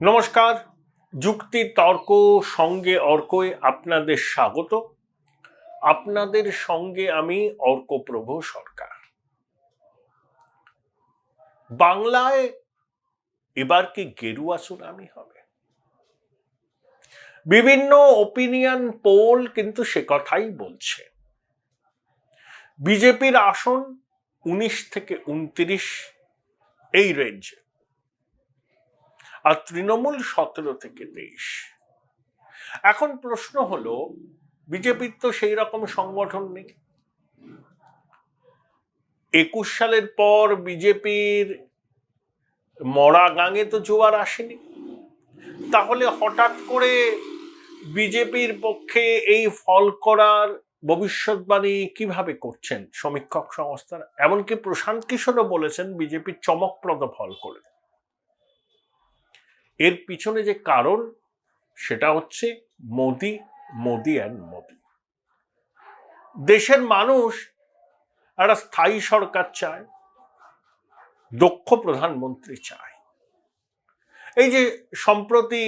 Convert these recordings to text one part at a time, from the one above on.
নমস্কার, যুক্তি তর্ক সঙ্গে অর্কয় আপনাদের স্বাগত। আপনাদের সঙ্গে আমি অর্কপ্রভ সরকার। বাংলায় এবার কি গেরুয়া সুনামি হবে? বিভিন্ন ওপিনিয়ন পোল কিন্তু সে কথাই বলছে। বিজেপির আসন 19 থেকে 29 এই রেঞ্জে, আর তৃণমূল 17 থেকে 23। এখন প্রশ্ন হলো, বিজেপির তো সেই রকম সংগঠন নেই। 21 সালের পর বিজেপির মরা গাঙে তো জোয়ার আসেনি, তাহলে হঠাৎ করে বিজেপির পক্ষে এই ফল করার ভবিষ্যৎবাণী কিভাবে করছেন সমীক্ষক সংস্থারা? এমনকি প্রশান্ত কিশোরও বলেছেন বিজেপির চমকপ্রদ ফল করে। এর পিছনে যে কারণ, সেটা হচ্ছে মোদি, মোদি অ্যান্ড মোদি। দেশের মানুষ একটা স্থায়ী সরকার চায়, দক্ষ প্রধানমন্ত্রী চায়। এই যে সম্প্রতি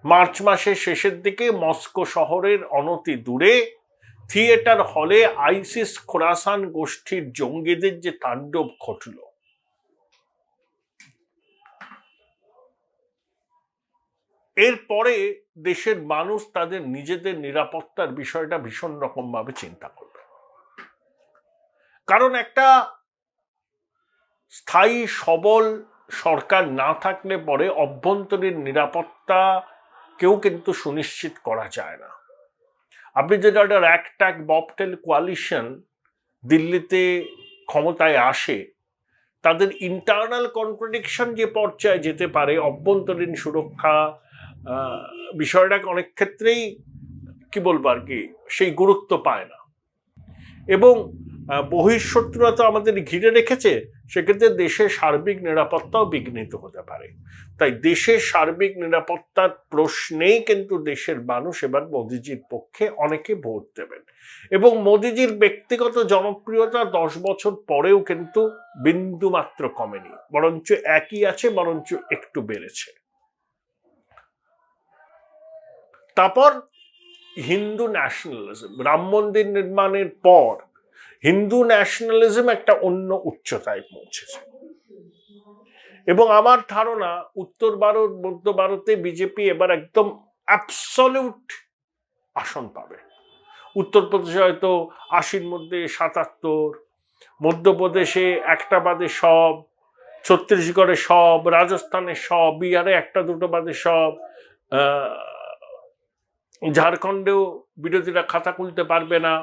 মার্চ মাসের শেষের দিকে মস্কো শহরের অনতি দূরে থিয়েটার হলে আইসিস খোরাসান গোষ্ঠীর জঙ্গিদের যে তাণ্ডব ঘটল, এরপরে দেশের মানুষ তাদের নিজেদের নিরাপত্তার বিষয়টা ভীষণ রকম ভাবে চিন্তা করবে। কারণ একটা স্থায়ী সবল সরকার না থাকলে পরে অভ্যন্তরীণ নিরাপত্তা কেউ কিন্তু সুনিশ্চিত করা যায় না। আপনি যেটা একটা র্যাকট্যাগ ববটেল কোয়ালিশন দিল্লিতে ক্ষমতায় আসে, তাদের ইন্টারনাল কন্ট্রাডিকশন যে পর্যায়ে যেতে পারে, অভ্যন্তরীণ সুরক্ষা বিষয়টাকে অনেক ক্ষেত্রেই কি বলবো আর কি সেই গুরুত্ব পায় না, এবং বহিঃশত্রুরা তো আমাদের ঘিরে রেখেছে, সেক্ষেত্রে দেশের সার্বিক নিরাপত্তাও বিঘ্নিত হতে পারে। তাই দেশের সার্বিক নিরাপত্তার প্রশ্নেই কিন্তু দেশের মানুষ এবার মোদিজির পক্ষে অনেকে ভোট দেবেন, এবং মোদিজির ব্যক্তিগত জনপ্রিয়তা 10 বছর পরেও কিন্তু বিন্দুমাত্র কমেনি, বরঞ্চ একই আছে, বরঞ্চ একটু বেড়েছে। তারপর হিন্দু ন্যাশনালিজম, রাম মন্দির নির্মাণের পর হিন্দু ন্যাশনালিজম একটা অন্য উচ্চতায় পৌঁছেছে, এবং আমার ধারণা উত্তর ভারত, মধ্য ভারতে বিজেপি এবার একদম অ্যাবসলিউট আসন পাবে। উত্তরপ্রদেশে হয়তো 80-র মধ্যে 77, মধ্যপ্রদেশে একটা বাদে সব, ছত্তিশগড়ে সব, রাজস্থানে সব, বিহারে একটা দুটো বাদে সব, ঝাড়খণ্ডেও বিরোধীরা খাতা খুলতে পারবে না,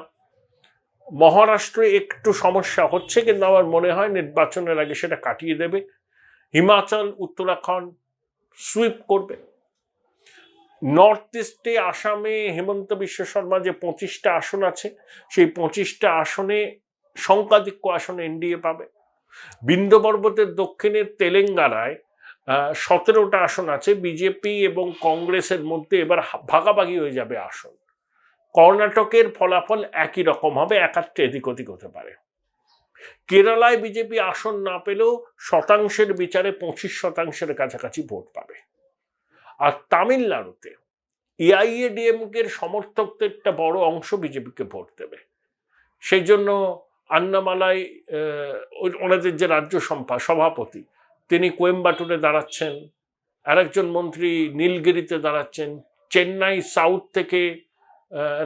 মহারাষ্ট্রে একটু সমস্যা হচ্ছে, কিন্তু আমার মনে হয় নির্বাচনের আগে সেটা কাটিয়ে দেবে। হিমাচল, উত্তরাখণ্ড সুইপ করবে। নর্থ ইস্টে, আসামে হেমন্ত বিশ্ব শর্মা যে 25টা আসন আছে, সেই 25টা আসনে সংখ্যাধিক্য আসনে এনডিএ পাবে। বিন্ধ্য পর্বতের দক্ষিণের তেলেঙ্গানায় 17টা আসন আছে, বিজেপি এবং কংগ্রেসের মধ্যে এবার ভাগাভাগি হয়ে যাবে আসন। কর্ণাটকের ফলাফল একই রকম হবে, একাত্রে এদিক ওদিক হতে পারে। কেরালায় বিজেপি আসন না পেলেও শতাংশের বিচারে 25% কাছাকাছি ভোট পাবে। আর তামিলনাড়ুতে এআইএডিএমকের সমর্থকদের একটা বড় অংশ বিজেপিকে ভোট দেবে। সেই জন্য আন্নামালাই ওনাদের যে রাজ্য সভাপতি, তিনি কোয়েম্বাটুরে দাঁড়াচ্ছেন, আরেকজন মন্ত্রী নীলগিরিতে দাঁড়াচ্ছেন, চেন্নাই সাউথ থেকে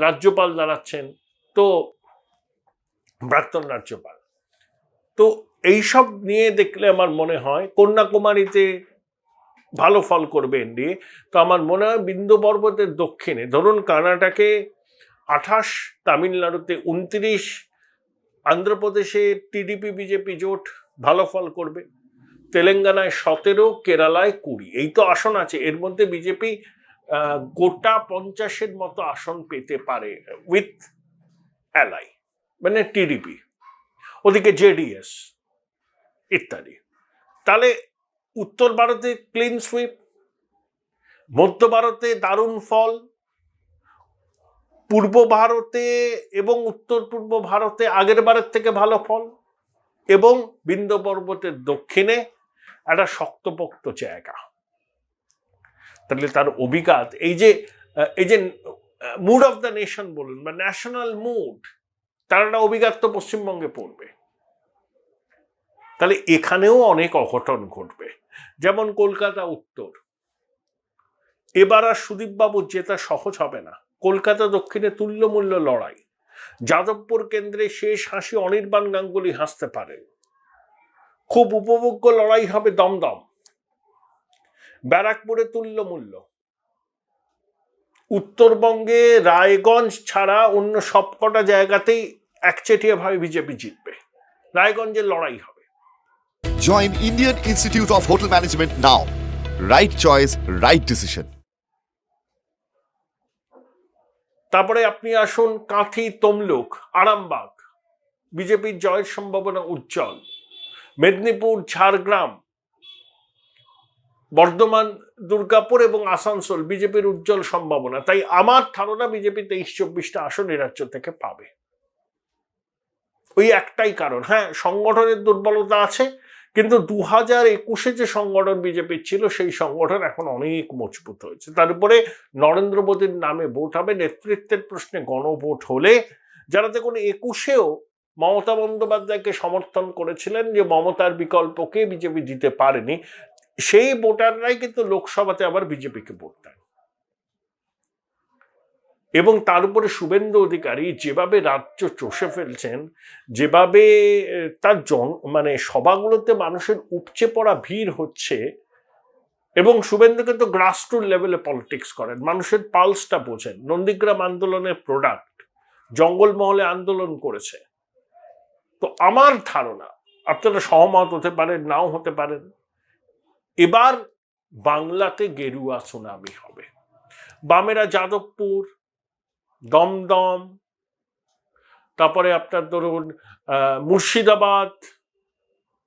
রাজ্যপাল দাঁড়াচ্ছেন, তো প্রাক্তন রাজ্যপাল। তো এইসব নিয়ে দেখলে আমার মনে হয় কন্যাকুমারীতে ভালো ফল করবে এনডিএ। তো আমার মনে হয় বিন্ধ্য পর্বতের দক্ষিণে, ধরুন কর্ণাটকে 28, তামিলনাড়ুতে 29, আন্ধ্রপ্রদেশে টিডিপি বিজেপি জোট ভালো ফল করবে, তেলেঙ্গানায় 17, কেরালায় 20। এই তো আসন আছে, এর মধ্যে বিজেপি গোটা 50-এর মতো আসন পেতে পারে উইথ অ্যালাই, মানে টিডিপি, ওদিকে জেডিএস ইত্যাদি। তাহলে উত্তর ভারতে ক্লিন সুইপ, মধ্য ভারতে দারুণ ফল, পূর্ব ভারতে এবং উত্তর পূর্ব ভারতে আগের বারের থেকে ভালো ফল, এবং বিন্ধ্য পর্বতের দক্ষিণে একটা শক্তপোক্ত জায়গা। তাহলে তার অভিঘাত এই যে মুড অফ দ্য নেশন বলুন বা ন্যাশনাল মুড, তার একটা অভিঘাত তো পশ্চিমবঙ্গে পড়বে। তাহলে এখানেও অনেক অঘটন ঘটবে। যেমন কলকাতা উত্তর, এবার আর সুদীপবাবুর জেতা সহজ হবে না। কলকাতা দক্ষিণে তুল্যমূল্য লড়াই। যাদবপুর কেন্দ্রে শেষ হাসি অনির্বাণ গাঙ্গুলি হাসতে পারেন। খুব উপভোগ্য লড়াই হবে দমদম। ব্যারাকপুরে তুল্যমূল্য। উত্তরবঙ্গে রায়গঞ্জ ছাড়া অন্য সবকটা জায়গাতেই একচেটিয়া ভাবে বিজেপি জিতবে। রায়গঞ্জের লড়াই হবে। Join Indian Institute of Hotel Management now. Right choice, right decision. তারপরে আপনি আসুন কাঁথি, তমলুক, আরামবাগ, বিজেপির জয়ের সম্ভাবনা উজ্জ্বল। মেদিনীপুর, ঝাড়গ্রাম, বর্ধমান, দুর্গাপুর এবং আসানসোল বিজেপির উজ্জ্বল সম্ভাবনা। তাই আমার ধারণা বিজেপি 23-24টা আসন এই রাজ্য থেকে পাবে। ওই একটাই কারণ, হ্যাঁ সংগঠনের দুর্বলতা আছে, কিন্তু 2021-এ যে সংগঠন বিজেপির ছিল সেই সংগঠন এখন অনেক মজবুত হয়েছে। তার উপরে নরেন্দ্র মোদীর নামে ভোট হবে। নেতৃত্বের প্রশ্নে গণভোট হলে, যারা দেখুন 21-এও মমতা বন্দ্যোপাধ্যায়কে সমর্থন করেছিলেন যে মমতার বিকল্পকে বিজেপি দিতে পারেনি, সেই ভোটাররাই কিন্তু লোকসভাতে আবার বিজেপিকে ভোট দেন। এবং তার উপরে শুভেন্দু অধিকারী যেভাবে রাজ্য চষে ফেলছেন, যেভাবে তার মানে সভাগুলোতে মানুষের উপচে পড়া ভিড় হচ্ছে, এবং শুভেন্দু কিন্তু গ্রাসরুট লেভেলে পলিটিক্স করেন, মানুষের পালসটা বোঝেন। নন্দীগ্রাম আন্দোলনের প্রোডাক্ট, জঙ্গলমহলে আন্দোলন করেছে। তো আমার ধারণা, আপনারা সহমত হতে পারেন, নাও হতে পারেন, এবার বাংলাতে গেরুয়া সুনামি হবে। বামেরা যাদবপুর, দমদম, তারপরে আপনার ধরুন মুর্শিদাবাদ,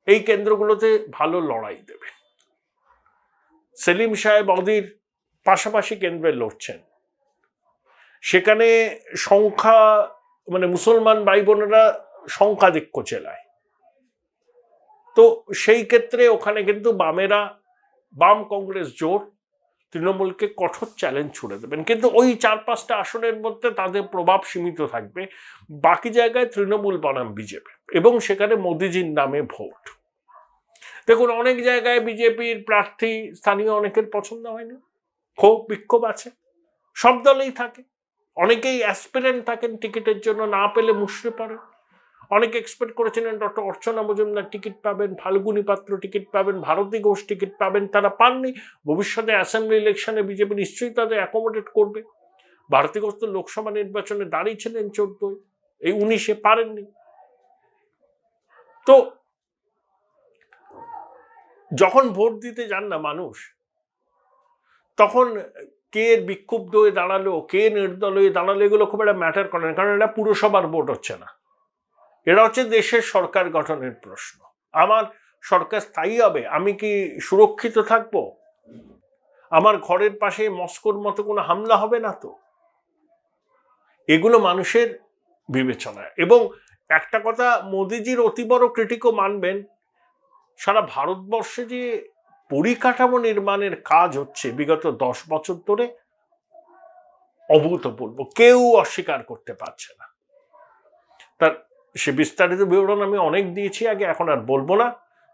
এই কেন্দ্রগুলোতে ভালো লড়াই দেবে। সেলিম সাহেব অদির পাশাপাশি কেন্দ্রে লড়ছেন, সেখানে সংখ্যা মানে মুসলমান ভাই বোনেরা সংখ্যাধিক্য জেলায়। তো সেই ক্ষেত্রে ওখানে কিন্তু বামেরা, বাম কংগ্রেস জোট তৃণমূলকে কঠোর চ্যালেঞ্জ ছুড়ে দেবেন, কিন্তু ওই 4-5টা আসনের মধ্যে তাদের প্রভাব সীমিত থাকবে। বাকি জায়গায় তৃণমূল বনাম বিজেপি, এবং সেখানে মোদিজির নামে ভোট। দেখুন অনেক জায়গায় বিজেপির প্রার্থী স্থানীয় অনেকের পছন্দ হয়নি, ক্ষোভ বিক্ষোভ আছে, সব দলেই থাকে। অনেকেই অ্যাসপিরেন্ট থাকেন, টিকিটের জন্য না পেলে মুষড়ে পড়েন। অনেকে এক্সপেক্ট করেছিলেন ডক্টর অর্চনা মজুমদার টিকিট পাবেন, ফাল্গুনী পাত্র টিকিট পাবেন, ভারতী ঘোষ টিকিট পাবেন, তারা পাননি। ভবিষ্যতে অ্যাসেম্বলি ইলেকশনে বিজেপি নিশ্চয়ই তাদের অ্যাকোমোডেট করবে। ভারতী ঘোষ তো লোকসভা নির্বাচনে দাঁড়িয়েছিলেন 14, এই 19-এ পারেননি। তো যখন ভোট দিতে যান না মানুষ, তখন কে বিক্ষুব্ধ হয়ে দাঁড়ালো, কে নির্দল হয়ে দাঁড়ালো, এগুলো খুব একটা ম্যাটার করে না, কারণ এটা পুরসভার ভোট হচ্ছে না, এটা হচ্ছে দেশের সরকার গঠনের প্রশ্ন। আমার সরকার স্থায়ী হবে, আমি কি সুরক্ষিত থাকব, আমার ঘরের পাশে মস্কোর মতো কোনো হামলা হবে না তো, এগুলো মানুষের বিবেচনায়। এবং একটা কথা মোদিজির অতি বড় ক্রিটিকও মানবেন, সারা ভারতবর্ষে যে পরিকাঠামো নির্মাণের কাজ হচ্ছে বিগত 10 বছর ধরে, অভূতপূর্ব, কেউ অস্বীকার করতে পারছে না। তার সে বিস্তারিত বিবরণ আমি অনেক দিয়েছি আগে, এখন আর বলবো না।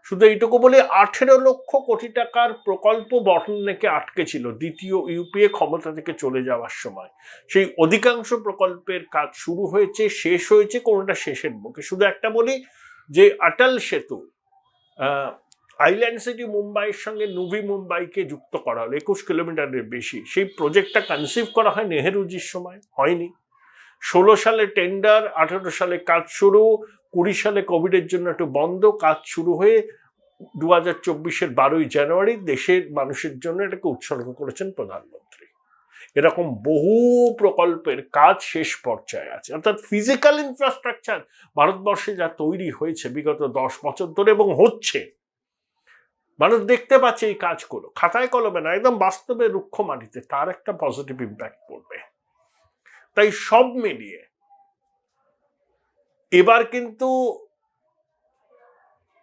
শুধু এইটুকু বলে 18 লক্ষ কোটি টাকার প্রকল্প বটলনেকে আটকে ছিল দ্বিতীয় ইউপিএ ক্ষমতা থেকে চলে যাওয়ার সময়। সেই অধিকাংশ প্রকল্পের কাজ শুরু হয়েছে, শেষ হয়েছে, কোনোটা শেষের মুখে। শুধু একটা বলি যে অটল সেতু, আইল্যান্ড সিটি মুম্বাইয়ের সঙ্গে নভি মুম্বাইকে যুক্ত করা হলো 21 কিলোমিটারের বেশি। সেই প্রজেক্টটা কনসিভ করা হয় নেহেরুজির সময়, হয়নি। 16 সালে টেন্ডার, 18 সালে কাজ শুরু, 20 সালে কোভিডের জন্য একটু বন্ধ, কাজ শুরু হয়ে 2024-এর 12ই জানুয়ারি দেশের মানুষের জন্য এটাকে উৎসর্গ করেছেন প্রধানমন্ত্রী। এরকম বহু প্রকল্পের কাজ শেষ পর্যায়ে আছে। অর্থাৎ ফিজিক্যাল ইনফ্রাস্ট্রাকচার ভারতবর্ষে যা তৈরি হয়েছে বিগত 10 বছর ধরে এবং হচ্ছে, মানুষ দেখতে পাচ্ছে এই কাজগুলো, খাতায় কলমে না, একদম বাস্তবে রুক্ষ মাটিতে, তার একটা পজিটিভ ইম্প্যাক্ট পড়বে। তাই সব মিলিয়ে এবার কিন্তু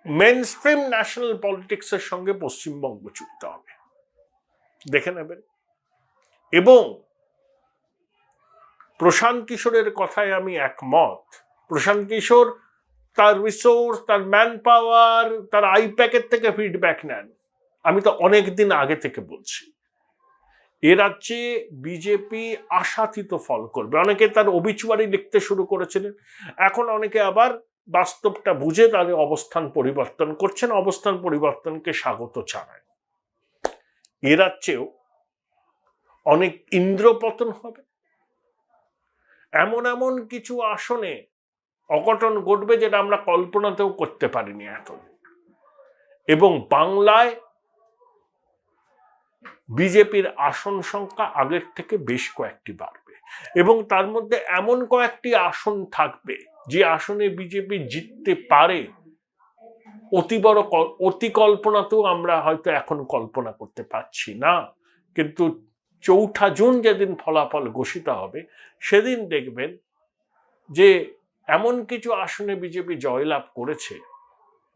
মেইনস্ট্রিম ন্যাশনাল পলিটিক্সের সঙ্গে পশ্চিমবঙ্গ যুক্ত হবে, দেখে নেবেন। এবং প্রশান্ত কিশোরের কথায় আমি একমত। প্রশান্ত কিশোর তার রিসোর্স, তার ম্যান পাওয়ার, তার আইপ্যাকের থেকে ফিডব্যাক নেন। আমি তো অনেক দিন আগে থেকে বলছি এ রাজ্যে বিজেপি আশাতীত ফল করবে। অনেকে তার অবিচুয়ারি লিখতে শুরু করেছিলেন, এখন অনেকে আবার বাস্তবটা বুঝে তাদের অবস্থান পরিবর্তন করছেন, অবস্থান পরিবর্তনকে স্বাগত জানায়। এ রাজ্যেও অনেক ইন্দ্রপতন হবে, এমন এমন কিছু আসনে অঘটন ঘটবে যেটা আমরা কল্পনাতেও করতে পারিনি এতদিন। এবং বাংলায় বিজেপির আসন সংখ্যা আগের থেকে বেশ কয়েকটি বাড়বে, এবং তার মধ্যে এমন কয়েকটি আসন থাকবে যে আসনে বিজেপি জিততে পারে অতি কল্পনাতেও আমরা হয়তো এখন কল্পনা করতে পারছি না। কিন্তু 4 জুন যেদিন ফলাফল ঘোষিত হবে সেদিন দেখবেন যে এমন কিছু আসনে বিজেপি জয়লাভ করেছে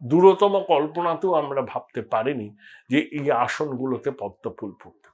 দূরতম কল্পনাতেও আমরা ভাবতে পারিনি যে এই আসনগুলোতে পদ্মফুল ফুটতে